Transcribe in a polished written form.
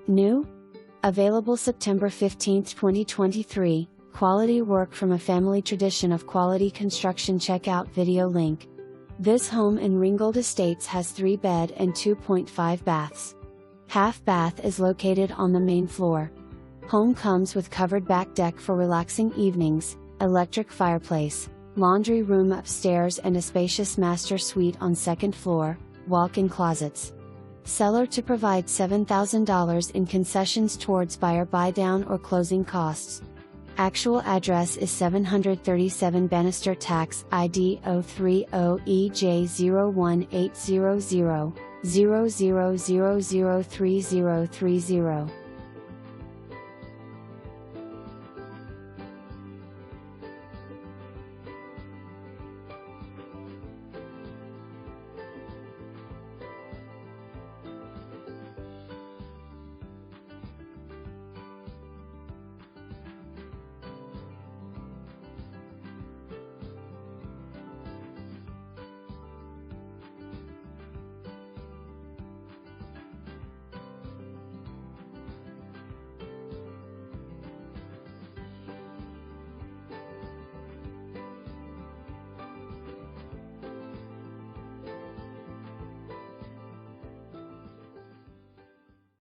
New? Available September 15, 2023, quality work from a family tradition of quality construction. Check out video link. This home in Ringgold Estates has 3-bed and 2.5 baths. Half bath is located on the main floor. Home comes with covered back deck for relaxing evenings, electric fireplace, laundry room upstairs and a spacious master suite on second floor, walk-in closets. Seller to provide $7,000 in concessions towards buyer buy-down or closing costs. Actual address is 737 Banister TAX ID 030EJ01800 00003030.